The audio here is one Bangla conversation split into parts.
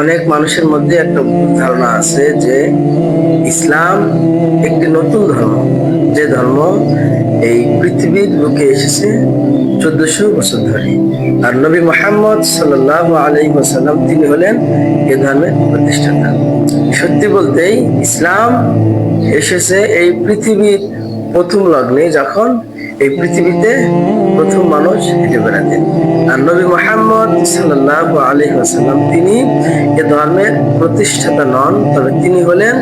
অনেক মানুষের মধ্যে একটা ভুল ধারণা আছে যে ইসলাম একটি নতুন ধর্ম, যে ধর্ম এই পৃথিবীর বুকে এসেছে 1400 বছর ধরে। আর নবী মুহাম্মদ সাল্লাল্লাহু আলাইহি ওয়াসাল্লাম তিনি হলেন এ ধর্মের প্রতিষ্ঠাতা। সত্যি বলতেই ইসলাম এসেছে এই পৃথিবীর প্রথম লগ্নে, যখন এই পৃথিবীতে প্রথম মানুষ হেঁটে বেড়াতেন। আর নবী মুহাম্মদ সাল্লাল্লাহু আলাইহি ওয়াসাল্লাম তিনি এ ধর্মের প্রতিষ্ঠাতা নন, তবে তিনি হলেন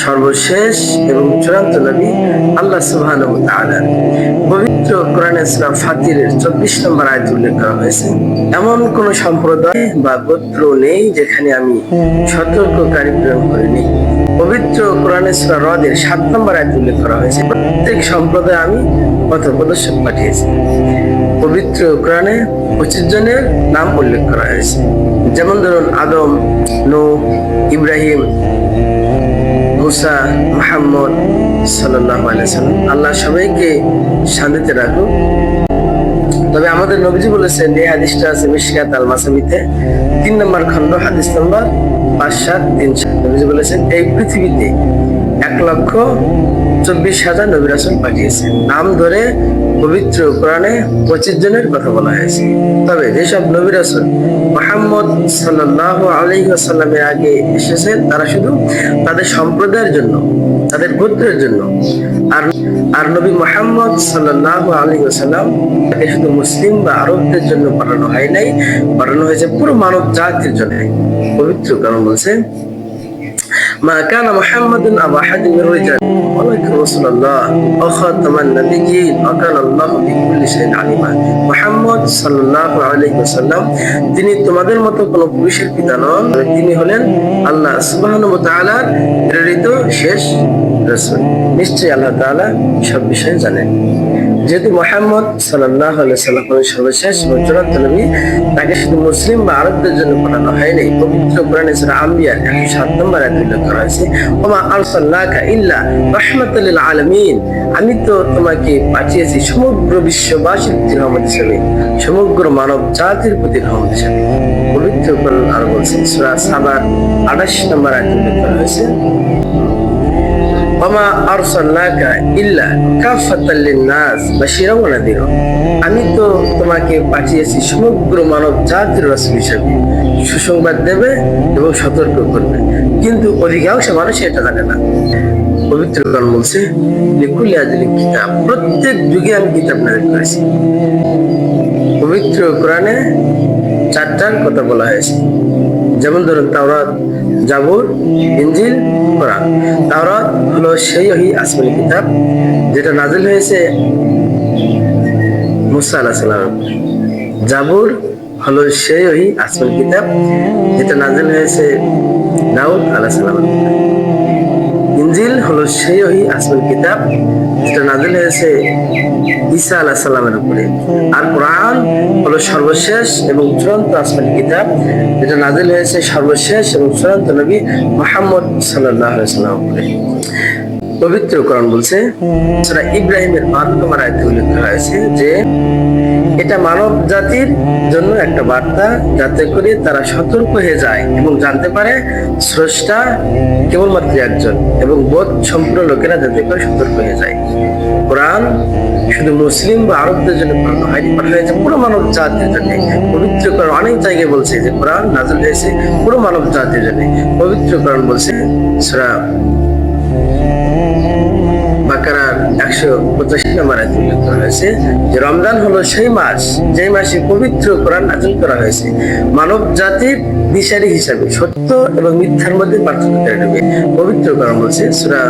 সর্বশেষ এবং চূড়ান্ত নবী আল্লাহ সুবহানাহু ওয়া তাআলার। পবিত্র কোরআনে সূরা ফাতিরের 24 নম্বর আয়াতে উল্লেখ করা হয়েছে, এমন কোন সম্প্রদায় বা গোত্র নেই যেখানে আমি সতর্ককারী প্রেরণ করিনি। পবিত্র কোরআনে সূরা রদের 7 নম্বর আয়াতে উল্লেখ করা হয়েছে, প্রত্যেক সম্প্রদায় আমি পথপ্রদর্শক পাঠিয়েছি। পবিত্র কোরআনে 25 জনের নাম উল্লেখ করা হয়েছে, যেমন ধরুন আদম, নূহ, ইব্রাহিম, মুসা, মুহাম্মদ সাল্লাল্লাহু আলাইহি ওয়াসাল্লাম। আল্লাহ সবাইকে শান্তিতে রাখুক। তবে আমাদের নবীজি বলেছেন, এই হাদিসটা আছে মিশকাত আল মাসাবিতে 3 নম্বর খণ্ড হাদিস নম্বর 5737। নবীজি বলেছেন, এই পৃথিবীতে 1,24,000 নবী রাসূল পাঠিয়েছেন। নাম ধরে পবিত্র কোরআনে 25 জনের কথা বলা হয়েছে। তবে যেসব নবী রাসূল মুহাম্মদ সাল্লাল্লাহু আলাইহি ওয়াসাল্লামের আগে এসেছেন, তারা শুধু তাদের সম্প্রদায়ের জন্য, তাদের গোত্রের জন্য। আর নবী মুহাম্মদ সাল্লাল্লাহু আলাইহি ওয়াসাল্লাম তাকে শুধু মুসলিম বা আরবদের জন্য পাঠানো হয় নাই, পাঠানো হয়েছে পুরো মানব জাতির জন্য। পবিত্র কোরআন বলছে, মা কানা মুহাম্মাদুন আবা আহাদিন মির রিজালিকুম ওয়ালাকিন রাসূলুল্লাহ ওয়া খাতামান নাবিয়্যিন ওয়া কানা আল্লাহু বিকুল্লি শাইইন আলিমা। মুহাম্মদ সাল্লাল্লাহু আলাইহি ওয়াসাল্লাম তিনি তোমাদের মতো কোনো পুরুষের পিতা নন, তিনি হলেন আল্লাহ সুবহানাহু ওয়া তাআলার প্রেরিত শেষ রাসূল। নিশ্চয়ই আল্লাহ তাআলা সব বিষয় জানেন। যেহেতু মুহাম্মদ সাল্লাল্লাহু আলাইহি ওয়াসাল্লাম সর্বশেষ এবং চূড়ান্ত নবী, তাকে শুধু মুসলিম বা আরবদের জন্য পাঠানো হয়নি। পবিত্র কোরআনে সূরা আম্বিয়া 107 নম্বর আয়াতে উল্লেখ করা হয়েছে, ওমা আরসালনাকা ইল্লা রাহমাতাল লিল আলামিন। আমি তো তোমাকে পাঠিয়েছি সমগ্র বিশ্ববাসীর প্রতি রহমত হিসেবে, সমগ্র মানব জাতির প্রতি রহমত হিসেবে। পবিত্র কোরআন আর বলছে সূরা সাবার 28 নম্বর আয়াতে উল্লেখ করা হয়েছে, ওমা আরসালনাকা ইল্লা কাফাতাল লিন-নাস বাশীরাও ওয়া নাযীরা। আমি তো তোমাকে পাঠিয়েছি সমগ্র মানব জাতির রাসূল হিসেবে, সুসংবাদ দেবে এবং সতর্ক করবে, কিন্তু অধিকাংশ মানুষ এটা জানে না। পবিত্র কোরআন বলছে, লিকুল্লি আজলিন কিতাব, প্রত্যেক যুগে আমি কিতাব নাযিল করেছি। পবিত্র কোরআনে 4টার কথা বলা হয়েছে, যেমন ধরুন তাওরাত, জাবুর, ইনজিল, কোরআন। তাওরাত হলো সেই আসমানি কিতাব যেটা নাযিল হয়েছে মুসা আলাইহিস সালাম। জাবুর হলো সেই আসমানি কিতাব যেটা নাযিল হয়েছে দাউদ আলাইহিস সালাম। ইনজিল হলো সেই আসমানি কিতাব যেটা নাযিল হয়েছে ঈসা আলাইহিস সালামের উপরে। আর কোরআন হলো সর্বশেষ এবং চূড়ান্ত আসমানি কিতাব যেটা নাযিল হয়েছে সর্বশেষ এবং চূড়ান্ত নবী মুহাম্মদ সাল্লাল্লাহু আলাইহি ওয়াসাল্লামের উপরে। পবিত্র কোরআন বলছে, সূরা ইব্রাহিমের 12 নম্বর আয়াতে উল্লেখ করা হয়েছে যে এটা মানব জাতির জন্য একটা বার্তা, যাতে করে তারা সতর্ক হয়ে যায় এবং জানতে পারে স্রষ্টা কেবলমাত্র একজন, এবং বোধ সম্পূর্ণ লোকেরা যাতে করে সতর্ক হয়ে যায়। কোরআন শুধু মুসলিম বা আরবদের জন্য পাঠানো হয়নি, পাঠানো হয়েছে পুরো মানব জাতির জন্য। পবিত্র কোরআন অনেক জায়গায় বলছে যে কোরআন নাযিল হয়েছে পুরো মানব জাতির জন্য। পবিত্র কোরআন বলছে সূরা বাকারার 185 নম্বর আয়াতে উল্লেখ করা হয়েছে যে রমজান হলো সেই মাস যে মাসে পবিত্র কোরআন নাযিল করা হয়েছে মানব জাতির দিশারি হিসাবে, সত্য এবং মিথ্যার মধ্যে পার্থক্য করে দেবে। পবিত্র কোরআন বলছে সূরা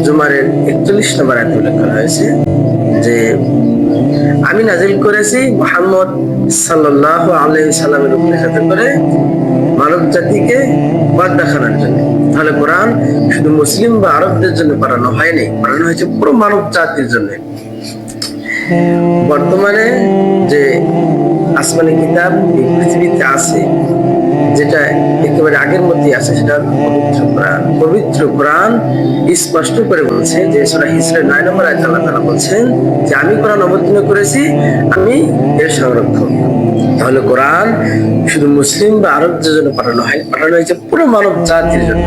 জুমারের 41 নম্বর আয়াতে উল্লেখ করা হয়েছে যে আমি নাযিল করেছি মুহাম্মদ সাল্লাল্লাহু আলাইহি সাল্লামের উপরে, যাতে করে মানব জাতিকে পথ দেখানোর জন্য। তাহলে কোরআন শুধু মুসলিম বা আরবদের জন্য পাঠানো হয়নি, পাঠানো হয়েছে পুরো মানব জাতির জন্য। বর্তমানে যে আসমানি কিতাব এই পৃথিবীতে আছে, যেটা একেবারে আগের মধ্যে আছে সেটা হলো পবিত্র কোরআন। পবিত্র কোরআন স্পষ্ট করে বলছে যে সূরা হিজরের 9 নম্বর আয়াতে আল্লাহ তাআলা বলছেন যে আমি কোরআন অবতীর্ণ করেছি, আমি এর সংরক্ষক। তাহলে কোরআন শুধু মুসলিম বা আরবদের জন্য পাঠানো হয়েছে পুরো মানব জাতির জন্য।